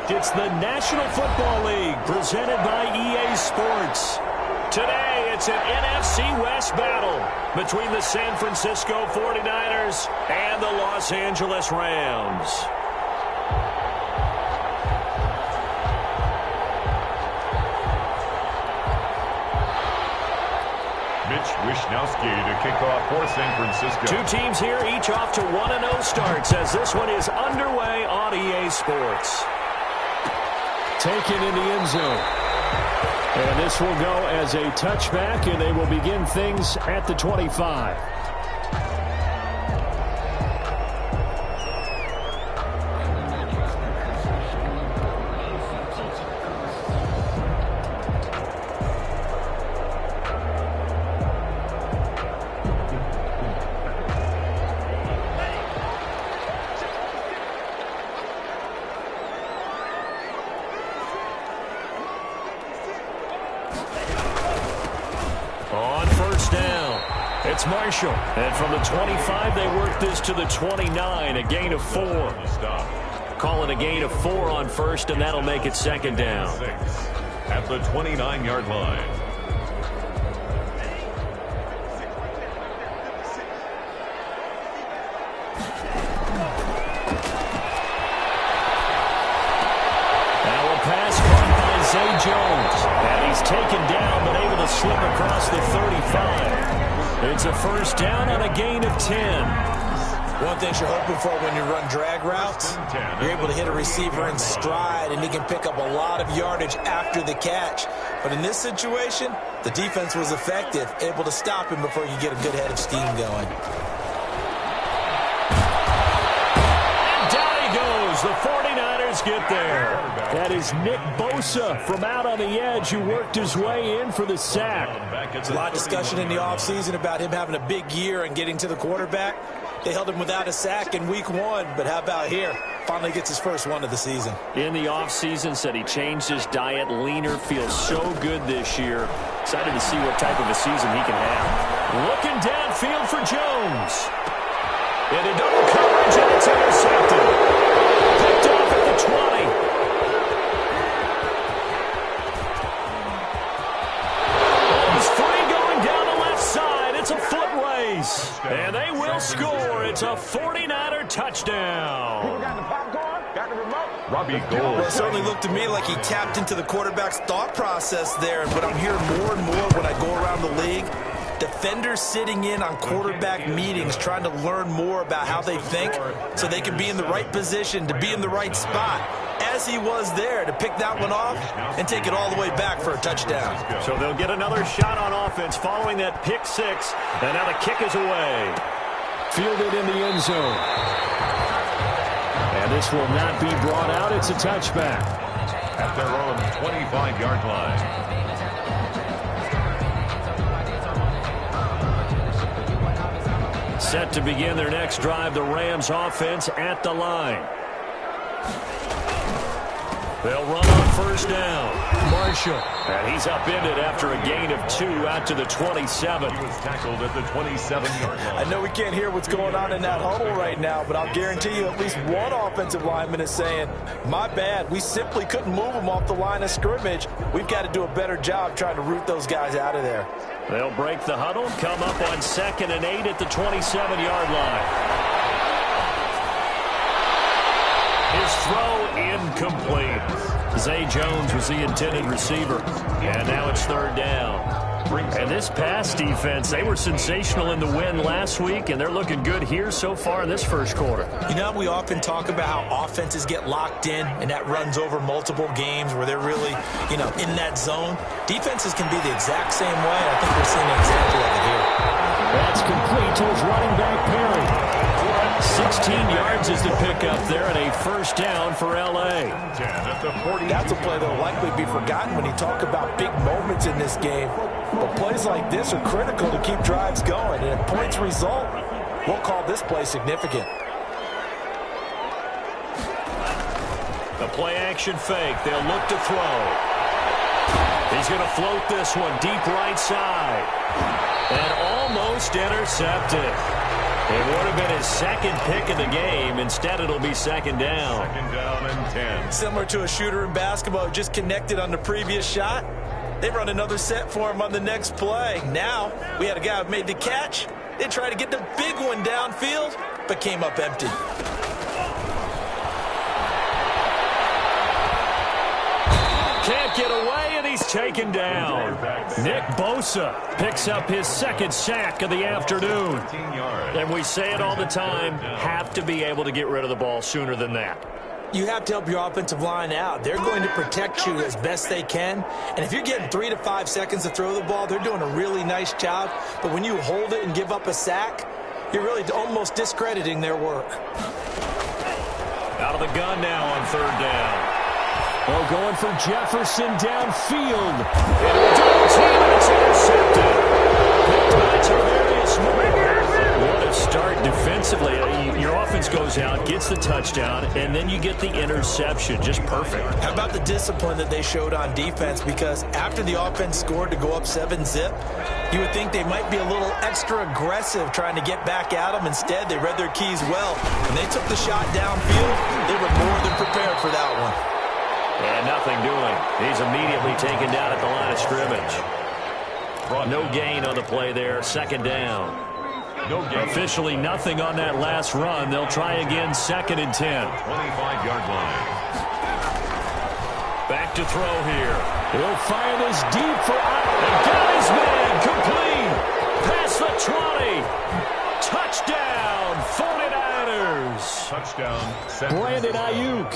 It's the National Football League presented by EA Sports. Today, it's an NFC West battle between the San Francisco 49ers and the Los Angeles Rams. Wishnowski to kick off for San Francisco. Two teams here, each off to 1-0 starts as this one is underway on EA Sports. Taken in the end zone. And this will go as a touchback, and they will begin things at the 25. It's Marshall. And from the 25, they work this to the 29, a gain of 4. Call it a gain of 4 on first, and that'll make it second down. At the 29-yard line. Now a pass caught by Zay Jones. And he's taken down, but able to slip across the 35. It's a first down on a gain of 10. One thing you're hoping for when you run drag routes, you're able to hit a receiver in stride, and he can pick up a lot of yardage after the catch. But in this situation, the defense was effective, able to stop him before you get a good head of steam going. And down he goes. The 49ers get there. That is Nick Bosa from out on the edge who worked his way in for the sack. There's a lot of discussion in the offseason about him having a big year and getting to the quarterback. They held him without a sack in week 1, but how about here? Finally gets his first one of the season. In the offseason, said he changed his diet, leaner, feels so good this year. Excited to see what type of a season he can have. Looking downfield for Jones. Into double coverage, and it's intercepted. Picked off at the 20. And they will score. It's a 49er touchdown. Robbie Gould. Well, it certainly looked to me like he tapped into the quarterback's thought process there. But I'm hearing more and more when I go around the league. Defenders sitting in on quarterback meetings trying to learn more about how they think so they can be in the right position to be in the right spot. As he was there to pick that one off and take it all the way back for a touchdown. So they'll get another shot on offense following that pick 6. And now the kick is away. Fielded in the end zone. And this will not be brought out. It's a touchback. At their own 25-yard line. Set to begin their next drive, the Rams offense at the line. They'll run on first down. Marshall. And he's upended after a gain of 2 out to the 27. He was tackled at the 27-yard line. I know we can't hear what's going on in that huddle right now, but I'll guarantee you at least one offensive lineman is saying, my bad, we simply couldn't move them off the line of scrimmage. We've got to do a better job trying to root those guys out of there. They'll break the huddle, come up on 2nd and 8 at the 27-yard line. His throw incomplete. Zay Jones was the intended receiver. And now it's 3rd down. And this pass defense, they were sensational in the win last week, and they're looking good here so far in this first quarter. You know, we often talk about how offenses get locked in, and that runs over multiple games where they're really, in that zone. Defenses can be the exact same way. I think we're seeing an example of it here. That's complete to his running back, Perry. 16 yards is the pickup there, and a first down for L.A. That's a play that will likely be forgotten when you talk about big moments in this game. But plays like this are critical to keep drives going, and if points result, we'll call this play significant. The play-action fake. They'll look to throw. He's going to float this one deep right side. And almost intercepted. It would have been his second pick of the game. Instead, it'll be second down. Second down and 10. Similar to a shooter in basketball who just connected on the previous shot. They run another set for him on the next play. Now, we had a guy who made the catch. They tried to get the big one downfield, but came up empty. Can't get away, and he's taken down. Nick Bosa picks up his second sack of the afternoon. And we say it all the time, have to be able to get rid of the ball sooner than that. You have to help your offensive line out. They're going to protect you as best they can. And if you're getting 3 to 5 seconds to throw the ball, they're doing a really nice job. But when you hold it and give up a sack, you're really almost discrediting their work. Out of the gun now on third down. Oh, going for Jefferson downfield. Into a double team, and it's intercepted. Picked by Tavarius Moore. What a start defensively. Your offense goes out, gets the touchdown, and then you get the interception. Just perfect. How about the discipline that they showed on defense? Because after the offense scored to go up 7-zip, you would think they might be a little extra aggressive trying to get back at them. Instead, they read their keys well. When they took the shot downfield, they were more than prepared for that one. And nothing doing. He's immediately taken down at the line of scrimmage. No gain on the play there. Second down. No gain. Officially nothing on that last run. They'll try again, second and 10. 25-yard line. Back to throw here. He'll fire this deep for and got his man. Complete. Past the 20. Touchdown, 49ers. Touchdown. Brandon Ayuk.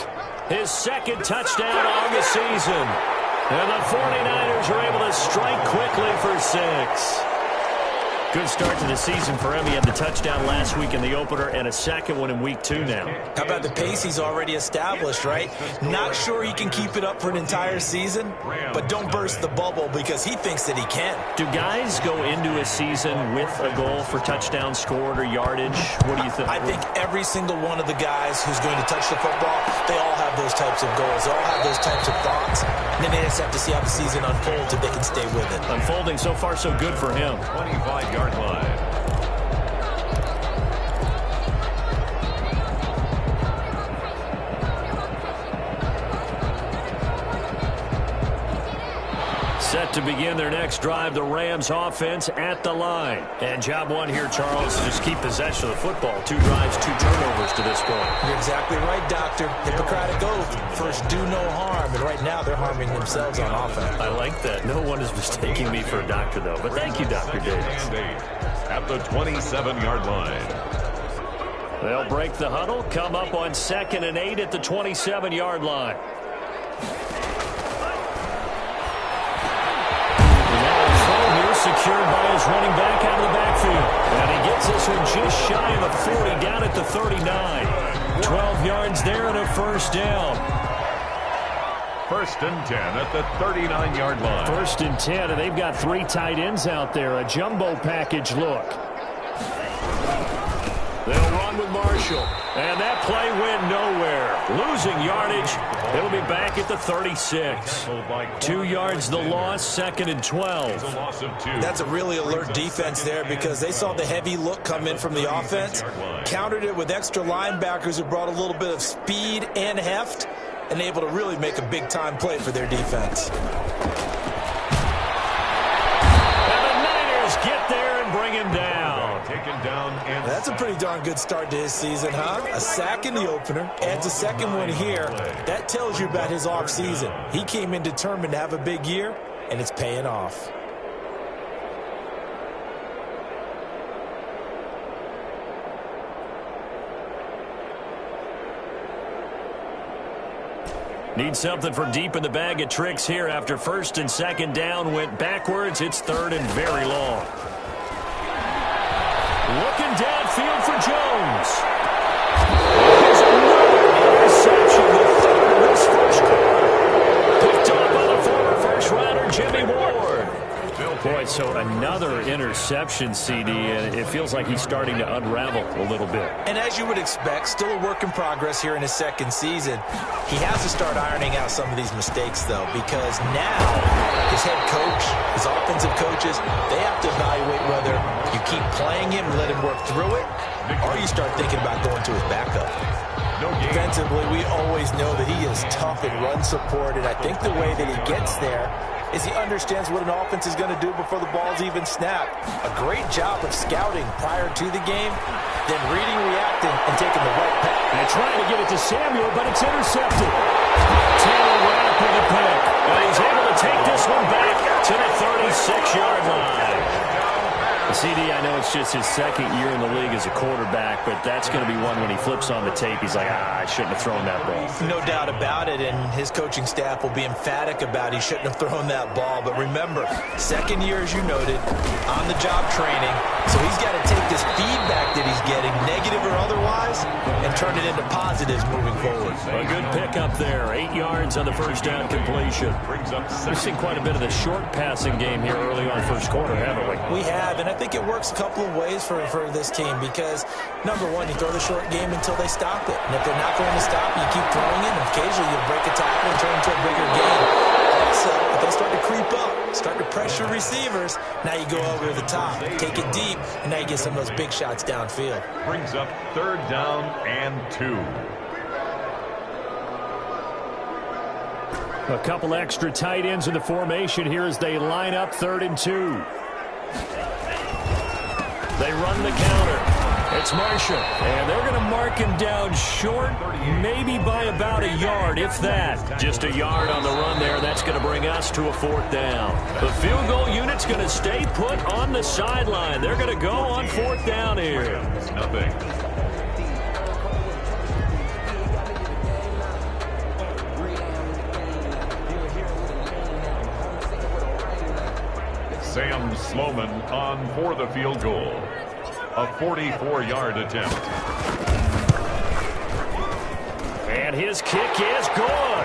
His second touchdown on the season. And the 49ers are able to strike quickly for 6. Good start to the season for him. He had the touchdown last week in the opener and a second one in week 2 now. How about the pace he's already established, right? Not sure he can keep it up for an entire season, but don't burst the bubble because he thinks that he can. Do guys go into a season with a goal for touchdown scored or yardage? What do you think? I think every single one of the guys who's going to touch the football, they all have those types of goals. They all have those types of thoughts. And then they just have to see how the season unfolds if they can stay with it. Unfolding so far so good for him. 25-yard line. Set to begin their next drive, the Rams offense at the line. And job one here, Charles, just keep possession of the football. 2 drives, 2 turnovers to this point. You're exactly right, Doctor. Hippocratic oath. First, do no harm. And right now, they're harming themselves on offense. I like that. No one is mistaking me for a doctor, though. But thank you, Dr. Davis. At the 27-yard line. They'll break the huddle, come up on 2nd and 8 at the 27-yard line. Secured by his running back out of the backfield. And he gets this one just shy of the 40, down at the 39. 12 yards there and a first down. First and 10 at the 39-yard line. First and 10, and they've got 3 tight ends out there. A jumbo package look. They'll run with Marshall. And that play went nowhere. Losing yardage. It'll be back at the 36. 2 yards the loss, 2nd and 12. That's a really alert defense there because they saw the heavy look come in from the offense, countered it with extra linebackers who brought a little bit of speed and heft, and able to really make a big-time play for their defense. And the Niners get there and bring him down. Taken down. And that's a pretty darn good start to his season, huh? A sack in the opener, adds a second one here. That tells you about his offseason. He came in determined to have a big year, and it's paying off. Need something from deep in the bag of tricks here after 1st and 2nd down went backwards. It's 3rd and very long. Looking downfield for Jones. There's another interception, the 3rd of this first quarter. Picked up by the former first-rounder Jimmy Ward. Boy, so another interception, CD, and it feels like he's starting to unravel a little bit. And as you would expect, still a work in progress here in his 2nd season. He has to start ironing out some of these mistakes, though, because now his head coach, his offensive coaches, they have to evaluate whether you keep playing him and let him work through it, or you start thinking about going to his backup. Defensively, we always know that he is tough in run support, and I think the way that he gets there is he understands what an offense is going to do before the ball's even snapped. A great job of scouting prior to the game, then reading, reacting, and taking the right path. And trying to get it to Samuel, but it's intercepted. Taylor Rapp with a pick. And he's able to take this one back to the 36-yard line. CD, I know it's just his second year in the league as a quarterback, but that's going to be one when he flips on the tape. He's like, I shouldn't have thrown that ball. No doubt about it, and his coaching staff will be emphatic about he shouldn't have thrown that ball. But remember, second year, as you noted, on-the-job training, so he's got to take this feedback that he's getting, negative or otherwise, and turn it into positives moving forward. A good pickup there. 8 yards on the first down completion. We've seen quite a bit of the short passing game here early on first quarter, haven't we? We have, and I think it works a couple of ways for this team because, number one, you throw the short game until they stop it. And if they're not going to stop it, you keep throwing it, and occasionally you'll break a tackle and turn into a bigger game. Also, if they start to creep up, start to pressure receivers, now you go over the top, take it deep, and now you get some of those big shots downfield. Brings up 3rd down and 2. A couple extra tight ends in the formation here as they line up 3rd and 2. They run the counter. It's Marshall. And they're going to mark him down short, maybe by about a yard, if that. Just a yard on the run there. That's going to bring us to a 4th down. The field goal unit's going to stay put on the sideline. They're going to go on 4th down here. Nothing. Sam Sloman on for the field goal. A 44-yard attempt. And his kick is good.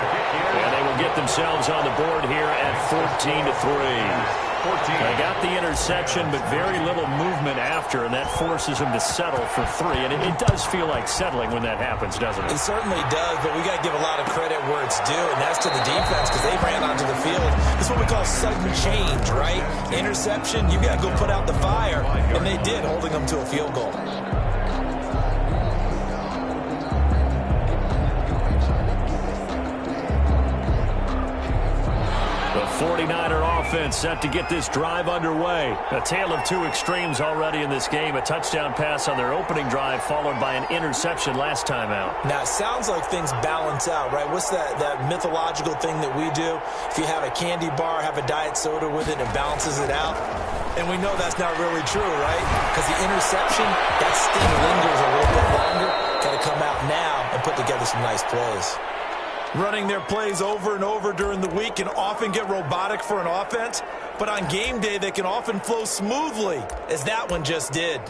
And they will get themselves on the board here at 14-3. They got the interception, but very little movement after, and that forces him to settle for 3. And it does feel like settling when that happens, doesn't it? It certainly does, but we got to give a lot of credit where it's due, and that's to the defense because they ran onto the field. This is what we call sudden change, right? Interception, you got to go put out the fire, and they did, holding them to a field goal. The 49er offense set to get this drive underway. A tale of two extremes already in this game. A touchdown pass on their opening drive followed by an interception last time out. Now, it sounds like things balance out, right? What's that mythological thing that we do? If you have a candy bar, have a diet soda with it, and it balances it out. And we know that's not really true, right? Because the interception, that sting lingers a little bit longer. Got to come out now and put together some nice plays. Running their plays over and over during the week can often get robotic for an offense, but on game day they can often flow smoothly, as that one just did.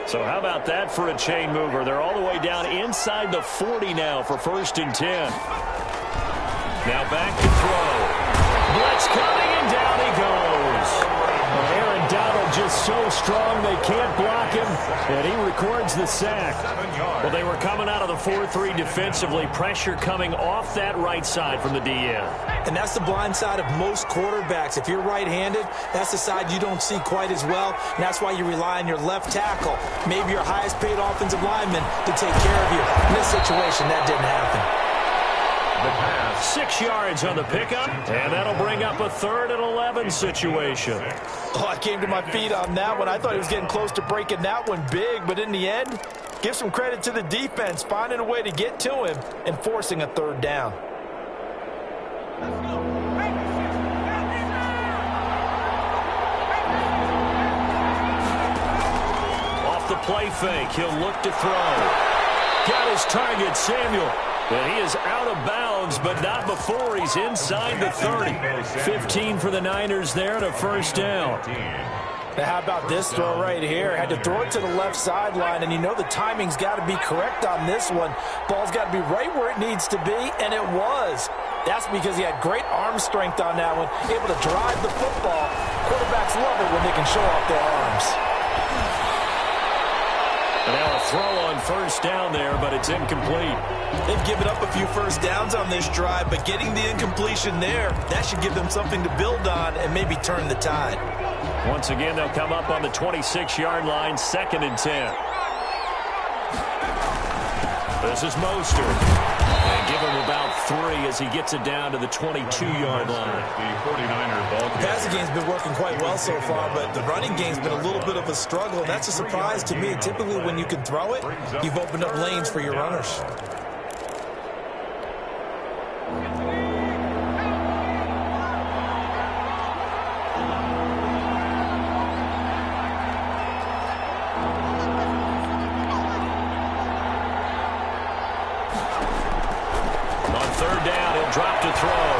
So how about that for a chain mover? They're all the way down inside the 40 now for 1st and 10. Now back to throw. Blitz coming, and down he goes. Aaron Donald just so strong they can't block him, and he records the sack. Well, they were coming out of the 4-3 defensively. Pressure coming off that right side from the DN. And that's the blind side of most quarterbacks. If you're right-handed, that's the side you don't see quite as well, and that's why you rely on your left tackle, maybe your highest-paid offensive lineman, to take care of you. In this situation, that didn't happen. 6 yards on the pickup, and that'll bring up a 3rd and 11 situation. Oh, I came to my feet on that one. I thought he was getting close to breaking that one big, but in the end, give some credit to the defense, finding a way to get to him and forcing a 3rd down. Off the play fake, he'll look to throw. Got his target, Samuel. And he is out of bounds, but not before he's inside the 30. 15 for the Niners there to 1st down. Now, how about this throw right here? Had to throw it to the left sideline, and you know the timing's got to be correct on this one. Ball's got to be right where it needs to be, and it was. That's because he had great arm strength on that one, able to drive the football. Quarterbacks love it when they can show off their arms. And now a throw on first down there, but it's incomplete. They've given up a few first downs on this drive, but getting the incompletion there, that should give them something to build on and maybe turn the tide. Once again, they'll come up on the 26-yard line, 2nd and 10. This is Mostert. And give him about 3 as he gets it down to the 22-yard line. The 49ers ball. The passing game's been working quite well so far, but the running game's been a little bit of a struggle. And that's a surprise to me. Typically, when you can throw it, you've opened up lanes for your runners. Drop to throw.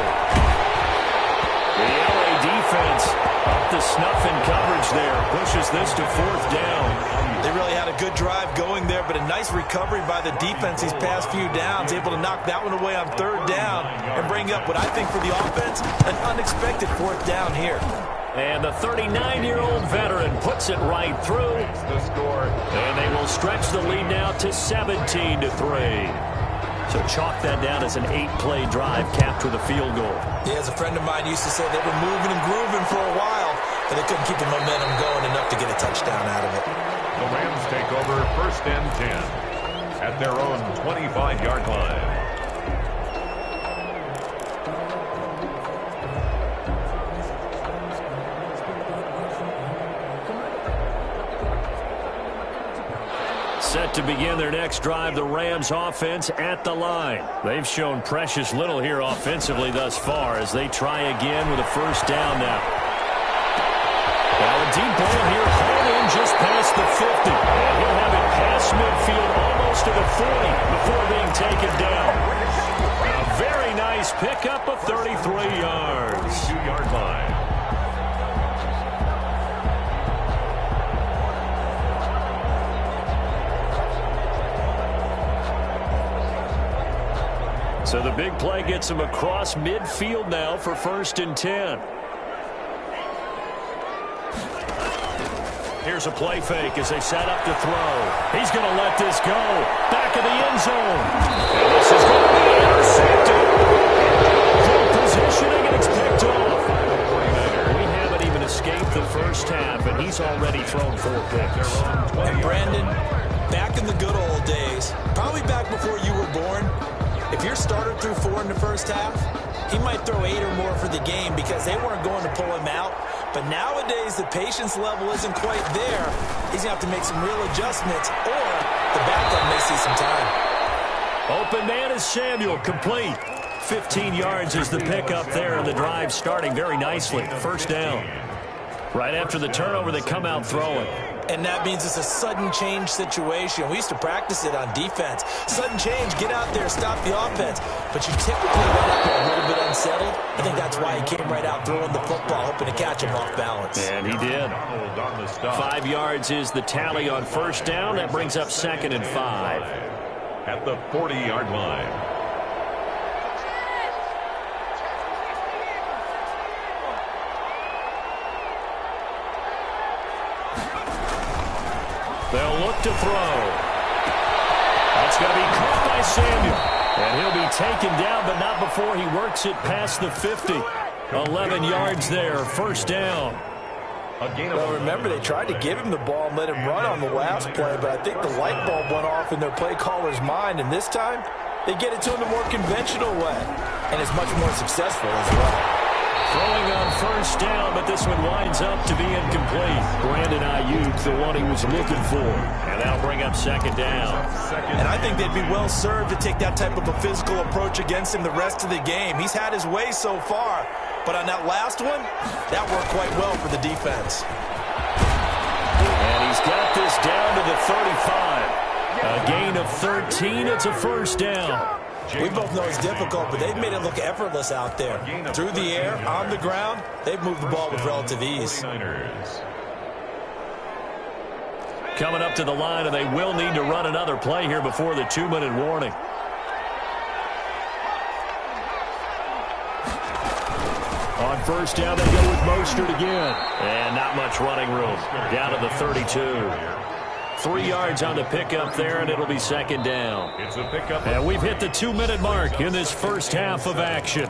The LA defense up to snuff in coverage there. Pushes this to 4th down. They really had a good drive going there, but a nice recovery by the defense these past few downs. Able to knock that one away on 3rd down and bring up what I think for the offense, an unexpected 4th down here. And the 39-year-old veteran puts it right through. The score. And they will stretch the lead now to 17-3. So chalk that down as an 8-play drive capped with a field goal. Yeah, as a friend of mine used to say, they were moving and grooving for a while, but they couldn't keep the momentum going enough to get a touchdown out of it. The Rams take over 1st and 10 at their own 25-yard line. Set to begin their next drive, the Rams offense at the line. They've shown precious little here offensively thus far as they try again with a 1st down now. Now a deep ball here, hauled in just past the 50. And he'll have it past midfield almost to the 40 before being taken down. A very nice pickup of 33 yards. 2-yard line. So the big play gets him across midfield now for 1st and 10. Here's a play fake as they set up to throw. He's going to let this go. Back of the end zone. And this is going to be intercepted. Good positioning, and it's picked off. We haven't even escaped the first half, and he's already thrown 4 picks. And Brandon, back in the good old days, probably back before you were born, if your starter threw 4 in the first half, he might throw 8 or more for the game because they weren't going to pull him out. But nowadays, the patience level isn't quite there. He's going to have to make some real adjustments, or the backup may see some time. Open man is Samuel, complete. 15 yards is the pickup there, and the drive starting very nicely. 1st down. Right after the turnover, they come out throwing. And that means it's a sudden change situation. We used to practice it on defense. Sudden change, get out there, stop the offense. But you typically run up a little bit unsettled. I think that's why he came right out throwing the football, hoping to catch him off balance. And he did. 5 yards is the tally on 1st down. That brings up 2nd and 5. At the 40-yard line. They'll look to throw. That's going to be caught by Samuel. And he'll be taken down, but not before he works it past the 50. 11 yards there, 1st down. Well, remember, they tried to give him the ball and let him run on the last play, but I think the light bulb went off in their play caller's mind, and this time they get it to him the more conventional way, and it's much more successful as well. Throwing on 1st down, but this one winds up to be incomplete. Brandon Ayuk, the one he was looking for. And that'll bring up 2nd down. And I think they'd be well served to take that type of a physical approach against him the rest of the game. He's had his way so far, but on that last one, that worked quite well for the defense. And he's got this down to the 35. A gain of 13, it's a 1st down. We both know it's difficult, but they've made it look effortless out there. Through the air, on the ground, they've moved the ball with relative ease. Coming up to the line, and they will need to run another play here before the 2-minute warning. On 1st down, they go with Mostert again. And not much running room. Down to the 32. 3 yards on the pickup there, and it'll be second down. It's a pickup. And we've hit the 2-minute mark in this first half of action.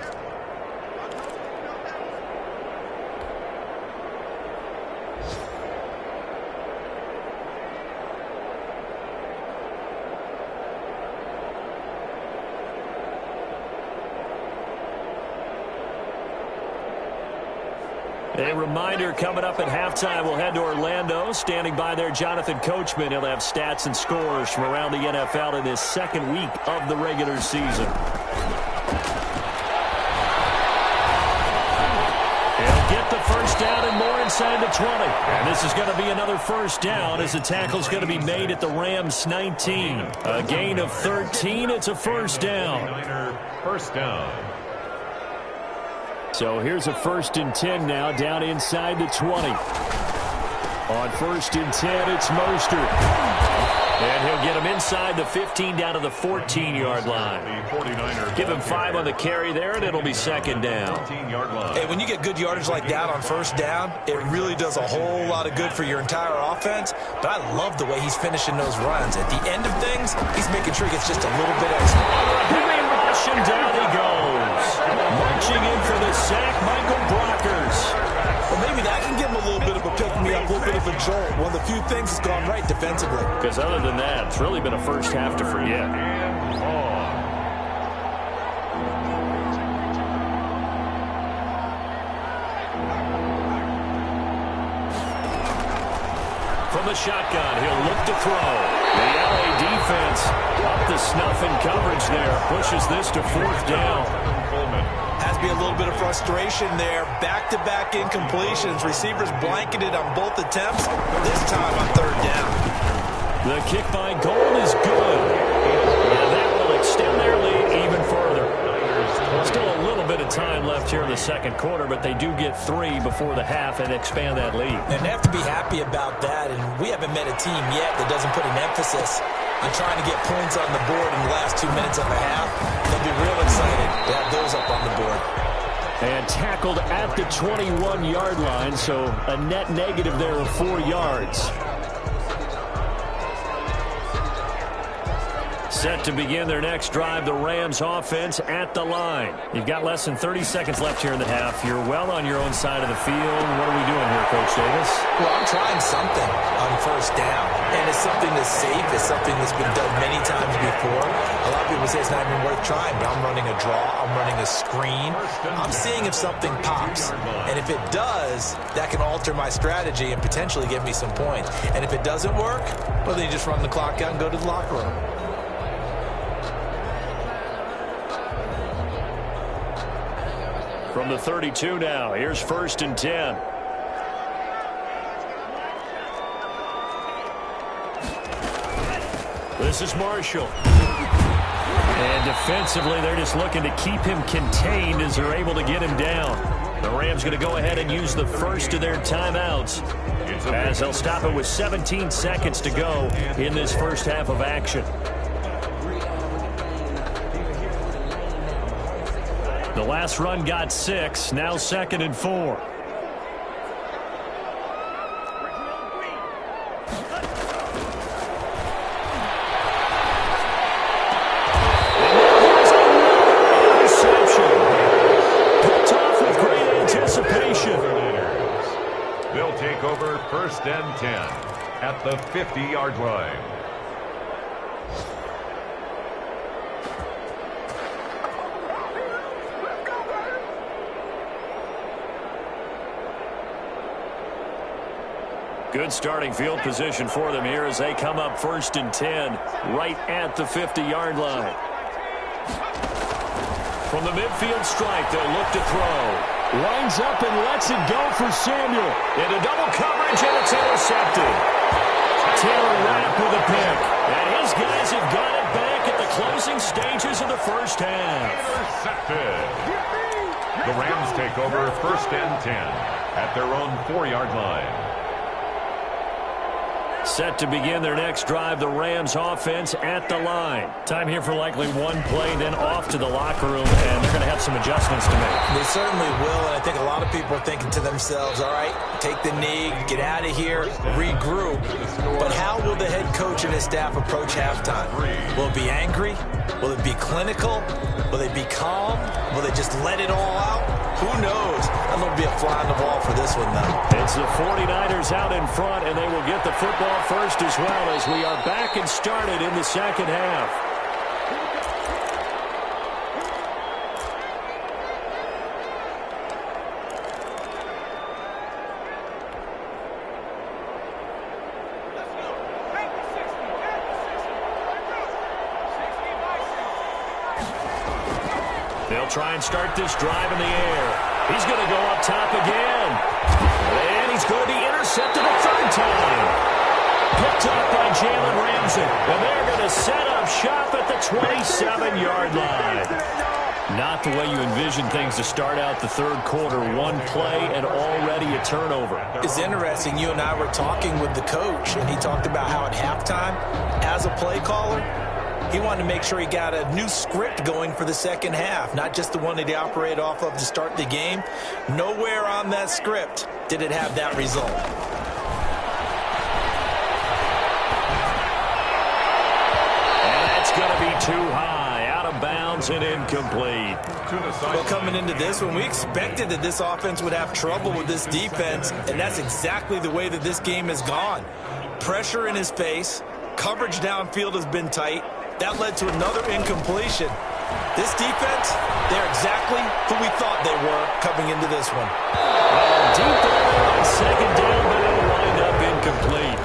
A reminder, coming up at halftime, we'll head to Orlando. Standing by there, Jonathan Coachman. He'll have stats and scores from around the NFL in this second week of the regular season. He'll get the first down and more inside the 20. And this is going to be another first down as the tackle's going to be made at the Rams' 19. A gain of 13. It's a first down. First down. So here's a 1st and 10 now, down inside the 20. On 1st and 10, it's Mostert. And he'll get him inside the 15 down to the 14-yard line. Give him 5 on the carry there, and it'll be second down. Hey, when you get good yardage like that on first down, it really does a whole lot of good for your entire offense. But I love the way he's finishing those runs. At the end of things, he's making sure he gets just a little bit extra. And down he goes. Marching in for the sack, Michael Brockers. Well, maybe that can give him a little bit of a pick-me-up, a little bit of a jolt. One of the few things that's gone right defensively. Because other than that, it's really been a first half to forget. From the shotgun, he'll look to throw. The LA defense up to snuff in coverage there. Pushes this to 4th down. Has to be a little bit of frustration there. Back-to-back incompletions. Receivers blanketed on both attempts. This time on 3rd down. The kick by Gold is good. And that will extend their lead even further. Still a little bit of time left here in the second quarter, but they do get 3 before the half and expand that lead. And they have to be happy about that. And we haven't met a team yet that doesn't put an emphasis on trying to get points on the board in the last 2 minutes of a half. They'll be real excited to have those up on the board. And tackled at the 21-yard line, so a net negative there of 4 yards. Set to begin their next drive, the Rams offense at the line. You've got less than 30 seconds left here in the half. You're well on your own side of the field. What are we doing here, Coach Davis? Well, I'm trying something on first down. And it's something that's safe. It's something that's been done many times before. A lot of people say it's not even worth trying, but I'm running a draw. I'm running a screen. I'm seeing if something pops. And if it does, that can alter my strategy and potentially give me some points. And if it doesn't work, well, then you just run the clock out and go to the locker room. From the 32 now, here's 1st and 10. This is Marshall. And defensively, they're just looking to keep him contained as they're able to get him down. The Rams going to go ahead and use the first of their timeouts as they'll stop it with 17 seconds to go in this first half of action. The last run got 6, now 2nd and 4. Interception. Picked off with great anticipation. They'll take over 1st and 10 at the 50-yard line. Good starting field position for them here as they come up 1st and 10 right at the 50-yard line. From the midfield strike, they'll look to throw. Lines up and lets it go for Samuel. Into double coverage, and it's intercepted. Taylor Rapp with a pick. And his guys have got it back at the closing stages of the first half. Intercepted. The Rams take over 1st and 10 at their own 4-yard line. Set to begin their next drive, the Rams offense at the line. Time here for likely one play, then off to the locker room, and they're going to have some adjustments to make. They certainly will, and I think a lot of people are thinking to themselves, all right, take the knee, get out of here, regroup. But how will the head coach and his staff approach halftime? Will it be angry? Will it be clinical? Will they be calm? Will they just let it all out? Who knows? I'm going to be a fly on the wall for this one, though. It's the 49ers out in front, and they will get the football first as well as we are back and started in the second half. They'll try and start this drive in the air. He's going to go up top again. And he's going to be intercepted a third time. Picked up by Jalen Ramsey. And they're going to set up shop at the 27-yard line. Not the way you envision things to start out the third quarter. One play and already a turnover. It's interesting. You and I were talking with the coach, and he talked about how at halftime, as a play caller, he wanted to make sure he got a new script going for the second half, not just the one that he operated off of to start the game. Nowhere on that script did it have that result. And that's going to be too high, out of bounds and incomplete. Well, coming into this one, we expected that this offense would have trouble with this defense, and that's exactly the way that this game has gone. Pressure in his face, coverage downfield has been tight. That led to another incompletion. This defense, they're exactly who we thought they were coming into this one. Deep on second down, but it'll wind up incomplete.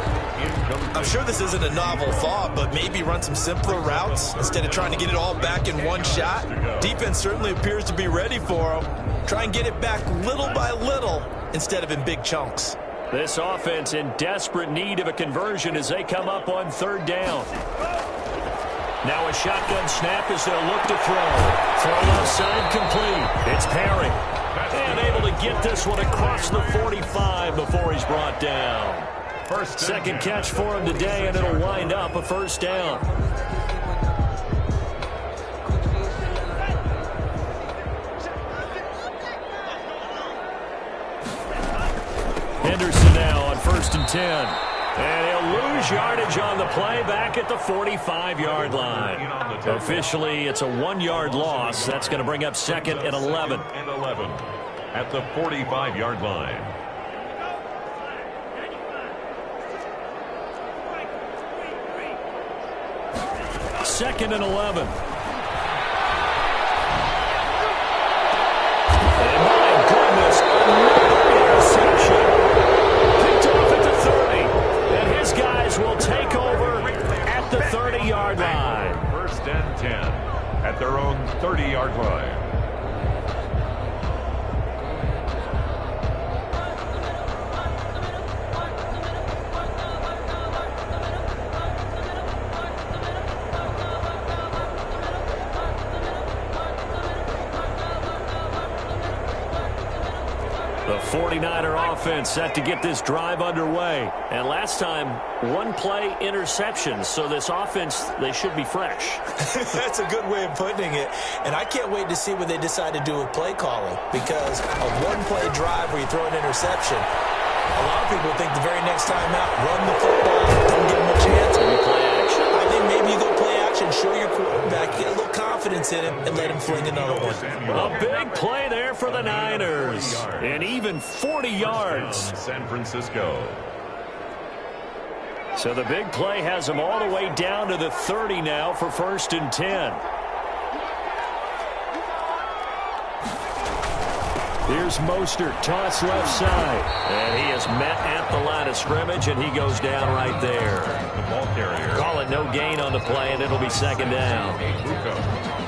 I'm sure this isn't a novel thought, but maybe run some simpler routes instead of trying to get it all back in one shot. Defense certainly appears to be ready for them. Try and get it back little by little instead of in big chunks. This offense in desperate need of a conversion as they come up on third down. Now a shotgun snap as they'll look to throw. Throw left side complete. It's Perry. And able to get this one across the 45 before he's brought down. Second catch for him today, and it'll wind up a first down. Henderson now on 1st and 10. And he'll lose yardage on the play back at the 45-yard line. Officially, it's a 1-yard loss. That's going to bring up 2nd and 11. At the 45-yard line. Second and 11. And my goodness, another interception. Picked off at the 30. And his guys will take over at the 30-yard line. 1st and 10 at their own 30-yard line. The 49er offense set to get this drive underway. And last time, one play interception. So this offense, they should be fresh. That's a good way of putting it. And I can't wait to see what they decide to do with play calling. Because a one-play drive where you throw an interception, a lot of people think the very next time out, run the football, don't give them a chance. Maybe play action. I think maybe you go play action, show your quarterback, get a little confidence in him, and let him fling another one. A big play there for the Niners. And even 40 yards. San Francisco. So the big play has them all the way down to the 30 now for 1st and 10. Here's Mostert, toss left side. And he is met at the line of scrimmage, and he goes down right there. The ball carrier. Call it no gain on the play, and it'll be second down.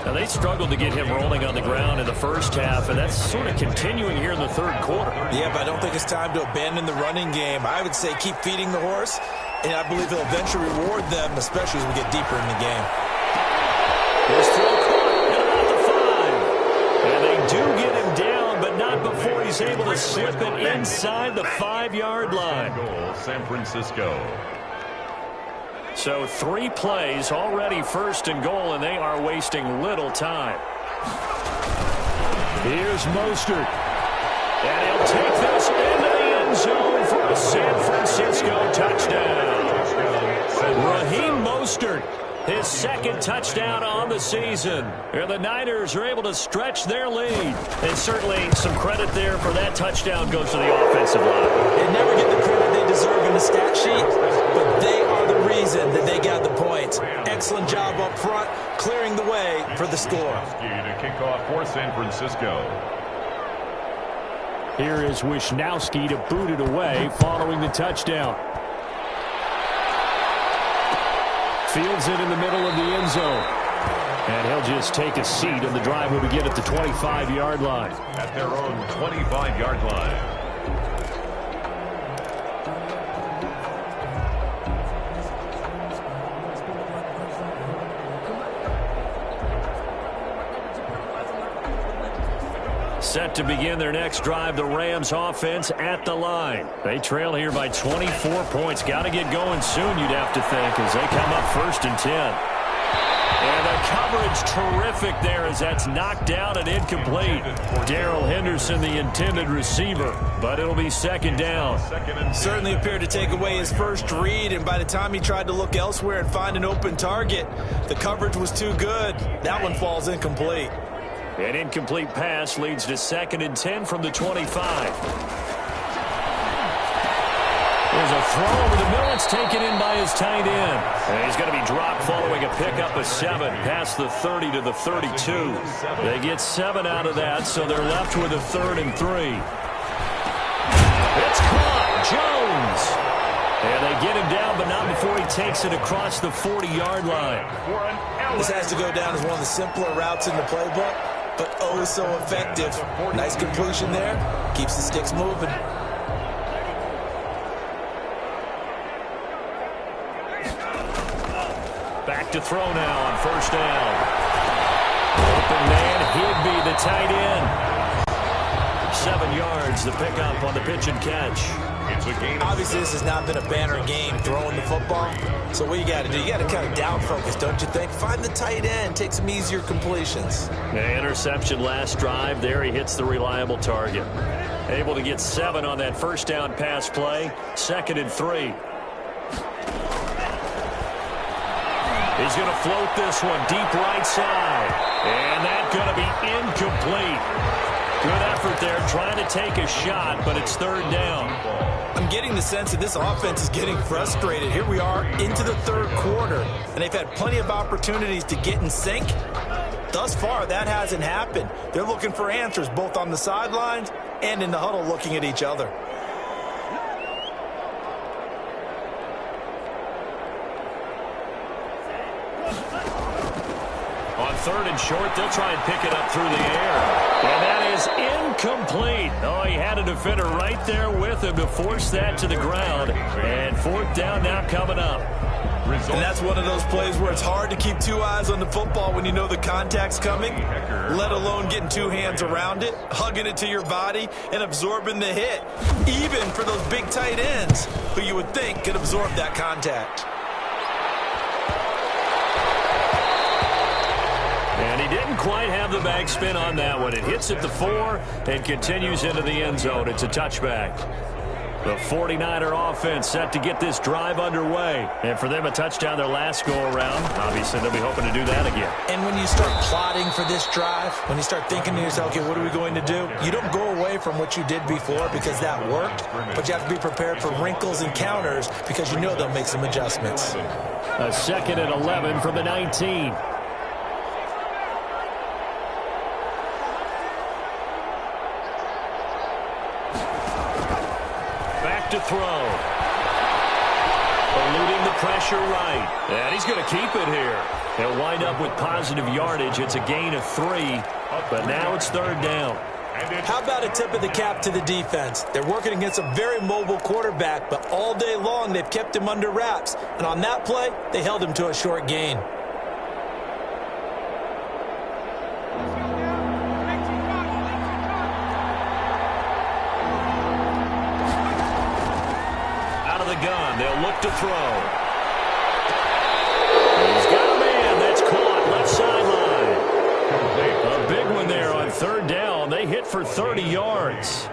Now, they struggled to get him rolling on the ground in the first half, and that's sort of continuing here in the third quarter. Yeah, but I don't think it's time to abandon the running game. I would say keep feeding the horse, and I believe he'll eventually reward them, especially as we get deeper in the game. Here's throw caught at about the 5. And they do get him down, but not before he's able to slip it inside the 5-yard line. Goal, San Francisco. So 3 plays already first and goal, and they are wasting little time. Here's Mostert. And he'll take this into the end zone for a San Francisco touchdown. Raheem Mostert, his 2nd touchdown on the season. And the Niners are able to stretch their lead. And certainly some credit there for that touchdown goes to the offensive line. They never get the credit they deserve in the stat sheet, but they are the reason that they got the points. Excellent job up front, clearing the way for the score. To kick off for San Francisco. Here is Wisnowski to boot it away following the touchdown. Fields it in the middle of the end zone. And he'll just take a seat, and the drive will begin at the 25-yard line. At their own 25-yard line. Set to begin their next drive, the Rams offense at the line. They trail here by 24 points. Got to get going soon, you'd have to think, as they come up 1st and 10. And the coverage terrific there as that's knocked down and incomplete. Darrell Henderson, the intended receiver, but it'll be 2nd down. Certainly appeared to take away his first read, and by the time he tried to look elsewhere and find an open target, the coverage was too good. That one falls incomplete. An incomplete pass leads to 2nd and 10 from the 25. There's a throw over the middle. It's taken in by his tight end. And he's going to be dropped following a pickup of 7 past the 30 to the 32. They get 7 out of that, so they're left with a 3rd and 3. It's caught. Jones. And they get him down, but not before he takes it across the 40-yard line. This has to go down as one of the simpler routes in the playbook, but oh so effective. Nice completion there. Keeps the sticks moving. Back to throw now on 1st down. Open man, Higby, the tight end. 7 yards, the pickup on the pitch and catch. Obviously, this has not been a banner game throwing the football. So what you got to do, you got to kind of down focus, don't you think? Find the tight end, take some easier completions. The interception last drive. There he hits the reliable target. Able to get 7 on that 1st down pass play. 2nd and 3. He's going to float this one deep right side. And that's going to be incomplete. Good effort there trying to take a shot, but it's 3rd down. I'm getting the sense that this offense is getting frustrated. Here we are into the 3rd quarter, and they've had plenty of opportunities to get in sync. Thus far, that hasn't happened. They're looking for answers both on the sidelines and in the huddle looking at each other. On 3rd and short, they'll try and pick it up through the air. And that is incomplete. Oh, he had a defender right there with him to force that to the ground. And 4th down now coming up. And that's one of those plays where it's hard to keep 2 eyes on the football when you know the contact's coming, let alone getting 2 hands around it, hugging it to your body, and absorbing the hit, even for those big tight ends who you would think could absorb that contact. And he didn't quite have the backspin on that one. It hits at the 4 and continues into the end zone. It's a touchback. The 49er offense set to get this drive underway. And for them, a touchdown their last go-around. Obviously, they'll be hoping to do that again. And when you start plotting for this drive, when you start thinking to yourself, okay, what are we going to do? You don't go away from what you did before because that worked, but you have to be prepared for wrinkles and counters because you know they'll make some adjustments. A 2nd and 11 from the 19. To throw. Eluding the pressure right. And he's going to keep it here. They'll wind up with positive yardage. It's a gain of 3, but now it's 3rd down. How about a tip of the cap to the defense? They're working against a very mobile quarterback, but all day long they've kept him under wraps. And on that play, they held him to a short gain. Gun. They'll look to throw. third down. They hit for 30 yards.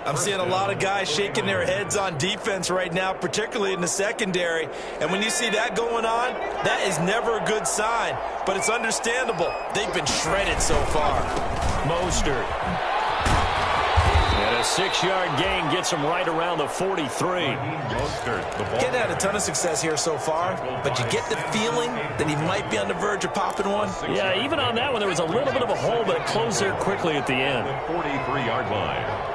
I'm seeing a lot of guys shaking their heads on defense right now, particularly in the secondary. And when you see that going on, that is never a good sign. But it's understandable. They've been shredded so far. Mostert. And a 6-yard gain gets him right around the 43. Getting had a ton of success here so far, but you get the feeling that he might be on the verge of popping one. Yeah, even on that one, there was a little bit of a hole, but it closed there quickly at the end. The 43-yard line.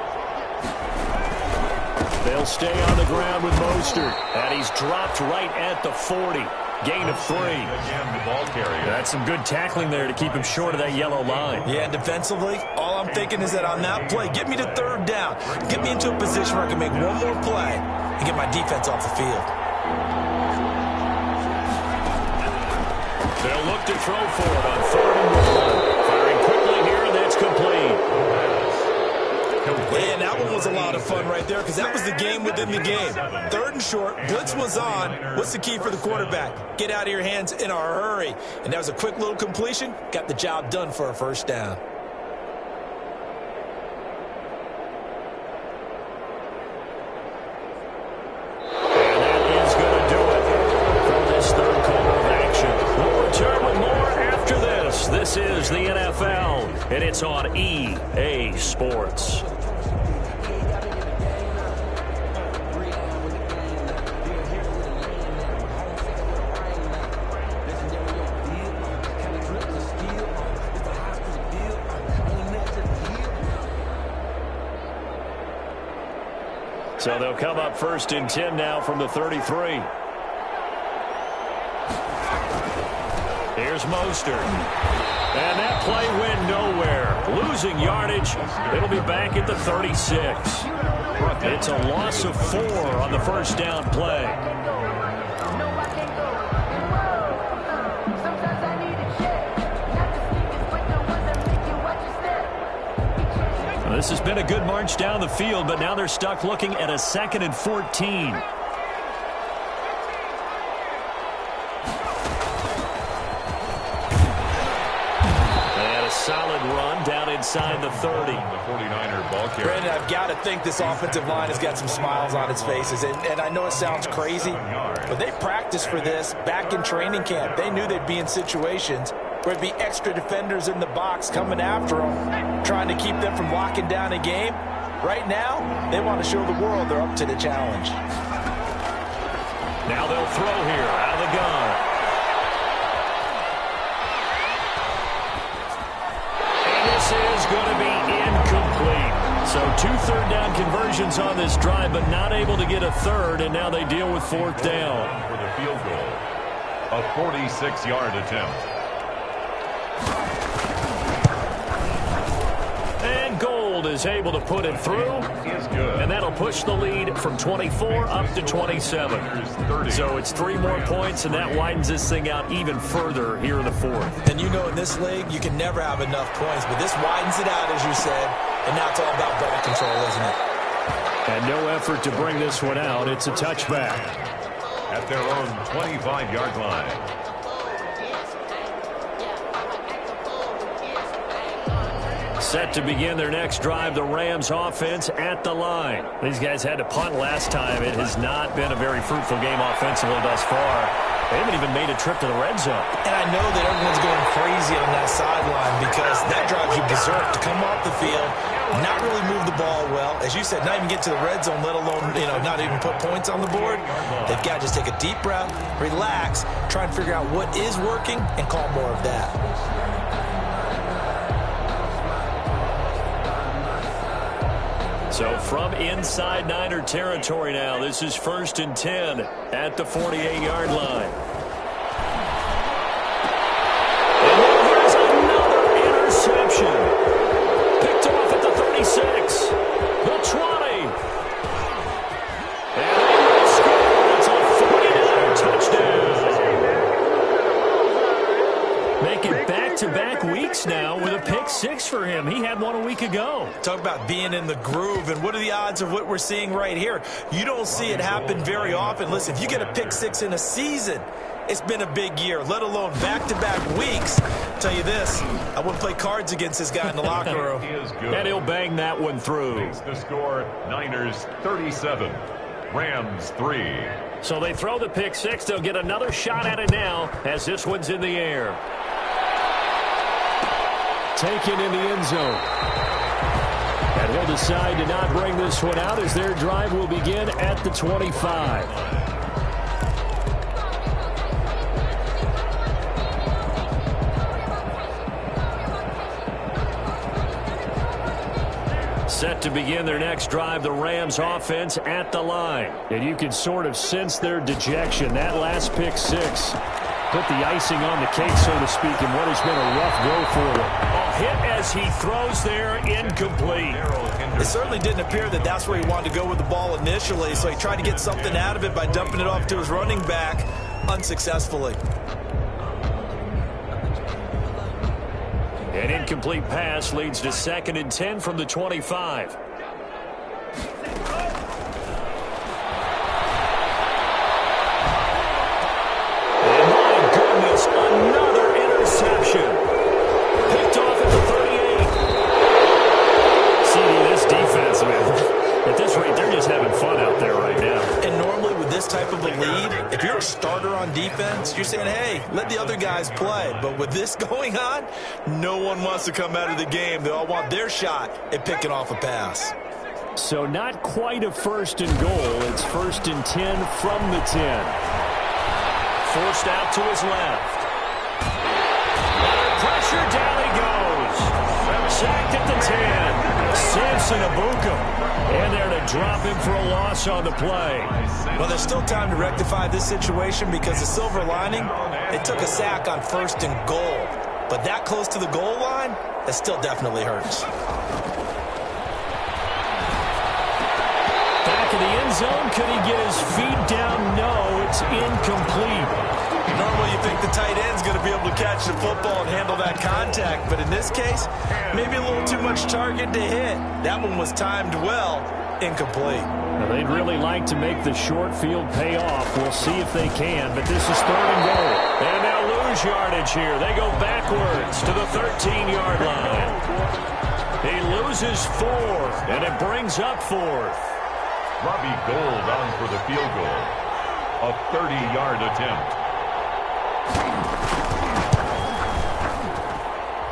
They'll stay on the ground with Mostert, and he's dropped right at the 40. Gain of 3. Again, the ball carrier. That's some good tackling there to keep him short of that yellow line. Yeah, defensively, all I'm thinking is that on that play, get me to third down. Get me into a position where I can make one more play and get my defense off the field. They'll look to throw for it on 3rd and 1. Firing quickly here, and that's complete. And that one was a lot of fun right there because that was the game within the game. 3rd and short, blitz was on. What's the key for the quarterback? Get out of your hands in a hurry. And that was a quick little completion. Got the job done for a first down. And that is going to do it for this 3rd quarter of action. We'll return with more after this. This is the NFL, and it's on EA Sports. So they'll come up 1st and 10 now from the 33. Here's Mostert. And that play went nowhere. Losing yardage. It'll be back at the 36. It's a loss of 4 on the first down play. This has been a good march down the field, but now they're stuck looking at a 2nd and 14. And a solid run down inside the 30. The 49er ball carrier. Brandon, I've got to think this offensive line has got some smiles on its faces. And I know it sounds crazy, but they practiced for this back in training camp. They knew they'd be in situations where it'd be extra defenders in the box coming after them, trying to keep them from locking down a game. Right now, they want to show the world they're up to the challenge. Now they'll throw here out of the gun. And this is going to be incomplete. So 2 third down conversions on this drive, but not able to get a 3rd, and now they deal with 4th down. For the field goal. A 46-yard attempt. And Gold is able to put it through, and that'll push the lead from 24 up to 27. So it's 3 more points, and that widens this thing out even further here in the 4th. And you know in this league, you can never have enough points, but this widens it out, as you said, and now it's all about ball control, isn't it? And no effort to bring this one out. It's a touchback. At their own 25-yard line. Set to begin their next drive, the Rams offense at the line. These guys had to punt last time. It has not been a very fruitful game offensively thus far. They haven't even made a trip to the red zone. And I know that everyone's going crazy on that sideline because that drives you berserk to come off the field, not really move the ball well. As you said, not even get to the red zone, let alone, not even put points on the board. They've got to just take a deep breath, relax, try and figure out what is working, and call more of that. So from inside Niner territory now, this is 1st and 10 at the 48-yard line. And then here's another interception. Picked off at the 36, the 20. And they will score. It's a 49 touchdown. Make it back-to-back weeks now with a pick 6 for him. He had one a week ago. Talk about being in the groove, and what are the odds of what we're seeing right here? You don't see it happen very often. Listen, if you get a pick 6 in a season, it's been a big year, let alone back-to-back weeks tell you this, I wouldn't play cards against this guy in the locker room. He is good. And he'll bang that one through. Makes the score Niners 37, Rams 3. So they throw the pick six. They'll get another shot at it now as this one's in the air. Taken in the end zone. And he'll decide to not bring this one out as their drive will begin at the 25. Set to begin their next drive, the Rams offense at the line. And you can sort of sense their dejection. That last pick six put the icing on the cake, so to speak, in what has been a rough go for them. A hit as he throws there, incomplete. It certainly didn't appear that that's where he wanted to go with the ball initially, so he tried to get something out of it by dumping it off to his running back unsuccessfully. An incomplete pass leads to 2nd and 10 from the 25. And my goodness, another interception. Picked off at the 38. CD, this defense, man, at this rate, they're just having fun out there right now. And normally with this type of a lead, if you're a starter on defense, you're saying, hey, let the other guys play. But with this going on, no one wants to come out of the game. They all want their shot at picking off a pass. So not quite a 1st and goal. It's 1st and 10 from the 10. Forced out to his left. Under pressure, down he goes. Sacked at the 10. Samson Abuka. And there to drop him for a loss on the play. Well, there's still time to rectify this situation because the silver lining, they took a sack on 1st and goal. But that close to the goal line, that still definitely hurts. Back in the end zone, could he get his feet down? No, it's incomplete. Normally you think the tight end's going to be able to catch the football and handle that contact, but in this case, maybe a little too much target to hit. That one was timed well, incomplete. Now, they'd really like to make the short field pay off. We'll see if they can, but this is 3rd and goal. And they'll lose yardage here. They go backwards to the 13-yard line. He loses 4, and it brings up 4th. Robbie Gould on for the field goal. A 30-yard attempt.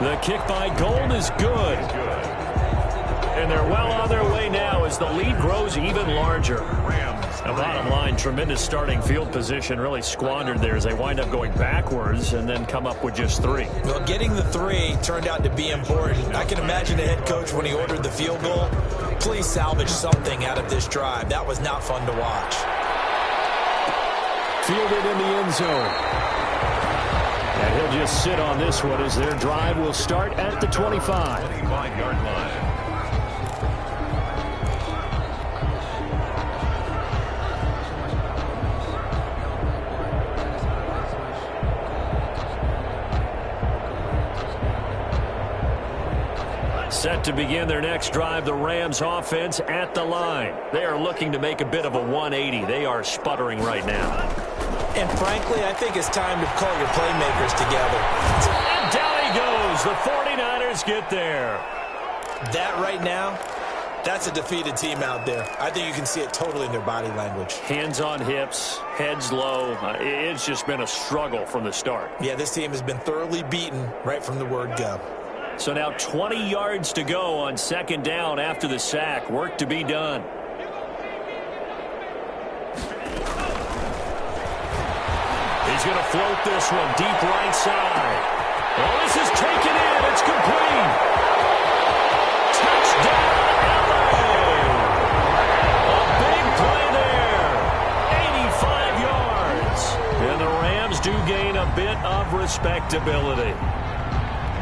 The kick by Gould is good. And they're well on their way now as the lead grows even larger. Now, bottom line, tremendous starting field position really squandered there as they wind up going backwards and then come up with just 3. Well, getting the 3 turned out to be important. I can imagine the head coach when he ordered the field goal, please salvage something out of this drive. That was not fun to watch. Fielded in the end zone. And he'll just sit on this one as their drive will start at the 25. 25-yard line. Set to begin their next drive, the Rams offense at the line. They are looking to make a bit of a 180. They are sputtering right now. And frankly, I think it's time to call your playmakers together. And down he goes. The 49ers get there. That right now, that's a defeated team out there. I think you can see it totally in their body language. Hands on hips, heads low. It's just been a struggle from the start. Yeah, this team has been thoroughly beaten right from the word go. So now 20 yards to go on 2nd down after the sack. Work to be done. He's going to float this one deep right side. Well, this is taken in. It's complete. Touchdown, LA. A big play there. 85 yards. And the Rams do gain a bit of respectability.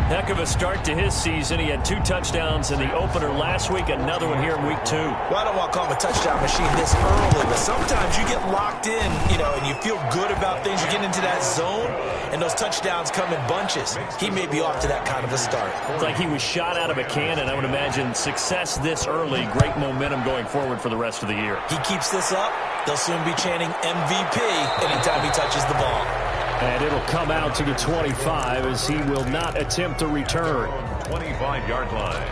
Heck of a start to his season. He had 2 touchdowns in the opener last week, another one here in week 2. Well, I don't want to call him a touchdown machine this early, but sometimes you get locked in, and you feel good about things. You get into that zone, and those touchdowns come in bunches. He may be off to that kind of a start. It's like he was shot out of a cannon. I would imagine success this early, great momentum going forward for the rest of the year. He keeps this up, they'll soon be chanting MVP anytime he touches the ball. And it'll come out to the 25 as he will not attempt a return. 25-yard line.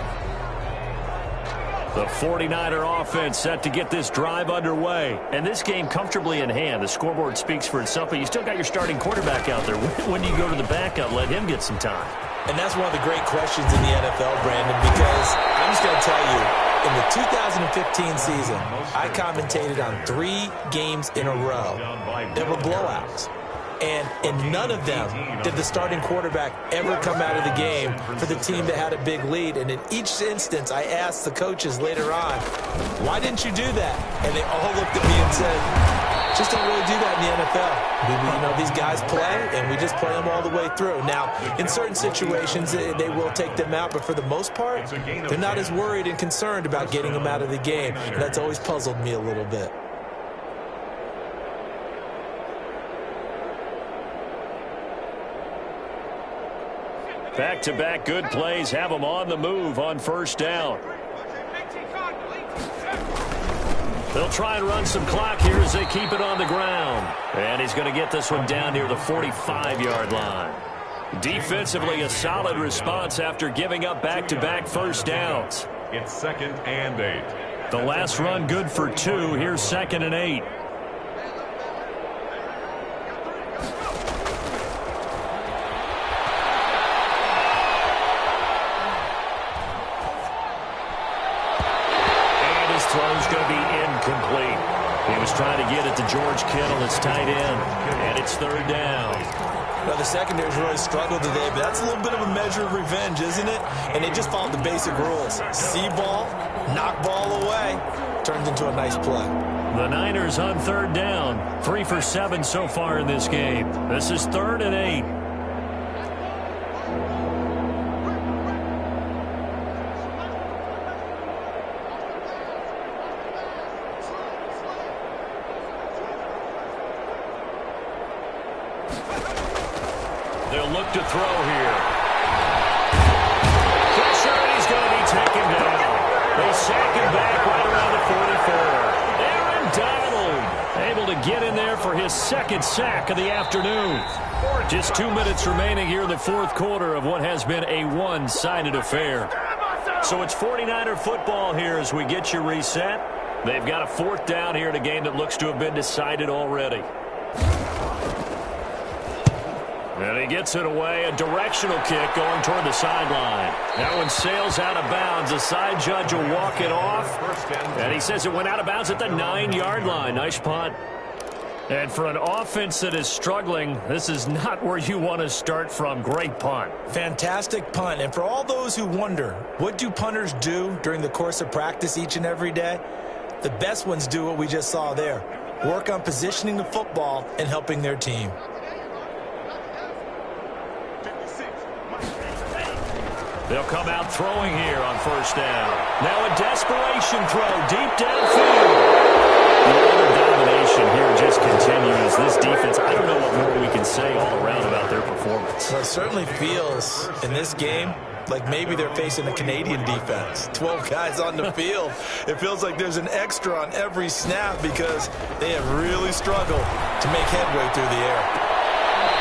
The 49er offense set to get this drive underway. And this game comfortably in hand. The scoreboard speaks for itself, but you still got your starting quarterback out there. When do you go to the backup? Let him get some time. And that's one of the great questions in the NFL, Brandon, because I'm just going to tell you, in the 2015 season, I commentated on 3 games in a row that were blowouts. And in none of them did the starting quarterback ever come out of the game for the team that had a big lead. And in each instance, I asked the coaches later on, why didn't you do that? And they all looked at me and said, just don't really do that in the NFL. You know, these guys play, and we just play them all the way through. Now, in certain situations, they will take them out, but for the most part, they're not as worried and concerned about getting them out of the game. And that's always puzzled me a little bit. Back-to-back good plays have them on the move on first down. They'll try and run some clock here as they keep it on the ground. And he's going to get this one down near the 45-yard line. Defensively, a solid response after giving up back-to-back first downs. It's 2nd and 8. The last run good for 2. Here's 2nd and 8. Throw's going to be incomplete. He was trying to get it to George Kittle, his tight end, and it's 3rd down. Well, the secondary's really struggled today, but that's a little bit of a measure of revenge, isn't it? And they just followed the basic rules. See ball, knock ball away. Turns into a nice play. The Niners on 3rd down. 3 for 7 so far in this game. This is 3rd and 8. They'll look to throw here. Pressure, and he's going to be taken down. They sack him back right around the 44. Aaron Donald able to get in there for his 2nd sack of the afternoon. Just 2 minutes remaining here in the 4th quarter of what has been a one-sided affair. So it's 49er football here as we get you reset. They've got a 4th down here in a game that looks to have been decided already. And he gets it away, a directional kick going toward the sideline. That one sails out of bounds. The side judge will walk it off. And he says it went out of bounds at the 9-yard line. Nice punt. And for an offense that is struggling, this is not where you want to start from. Great punt. Fantastic punt. And for all those who wonder, what do punters do during the course of practice each and every day? The best ones do what we just saw there. Work on positioning the football and helping their team. They'll come out throwing here on 1st down. Now a desperation throw deep downfield. The domination here just continues. This defense, I don't know what more we can say all around about their performance. Well, it certainly feels in this game like maybe they're facing a Canadian defense. 12 guys on the field. It feels like there's an extra on every snap because they have really struggled to make headway through the air.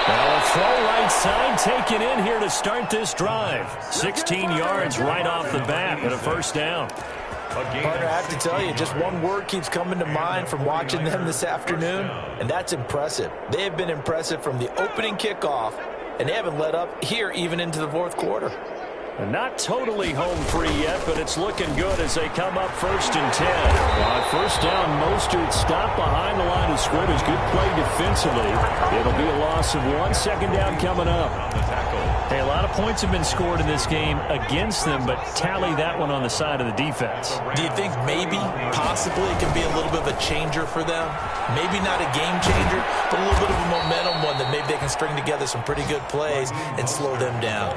Now a throw right side taken in here to start this drive. 16 yards right off the bat and a 1st down. Partner, I have to tell you, just one word keeps coming to mind from watching them this afternoon, and that's impressive. They have been impressive from the opening kickoff, and they haven't let up here even into the 4th quarter. Not totally home free yet, but it's looking good as they come up 1st and 10. On 1st down, Mostert stopped behind the line of scrimmage. Good play defensively. It'll be a loss of 1. 2nd down coming up. Hey, a lot of points have been scored in this game against them, but tally that one on the side of the defense. Do you think maybe, possibly, it can be a little bit of a changer for them? Maybe not a game changer, but a little bit of a momentum one that maybe they can string together some pretty good plays and slow them down.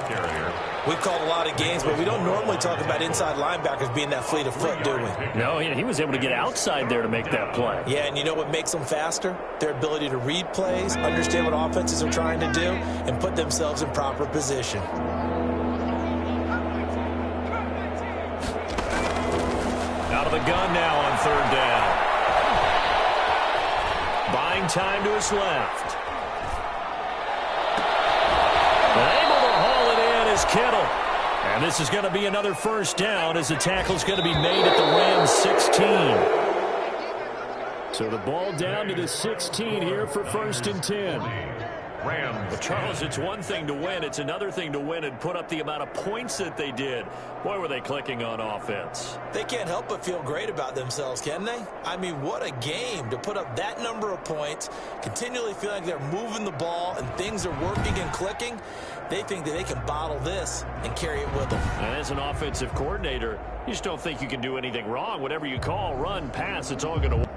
We've called a lot of games, but we don't normally talk about inside linebackers being that fleet of foot, do we? No, he was able to get outside there to make that play. Yeah, and you know what makes them faster? Their ability to read plays, understand what offenses are trying to do, and put themselves in proper position. Out of the gun now on 3rd down. Buying time to his left. is Kittle. And this is going to be another first down as the tackle's going to be made at the Rams 16. So the ball down to the 16 here for 1st and 10. Rams. Well, Charles, it's one thing to win. It's another thing to win and put up the amount of points that they did. Boy, were they clicking on offense. They can't help but feel great about themselves, can they? I mean, what a game to put up that number of points, continually feel like they're moving the ball and things are working and clicking. They think that they can bottle this and carry it with them. And as an offensive coordinator, you just don't think you can do anything wrong. Whatever you call, run, pass, it's all going to work.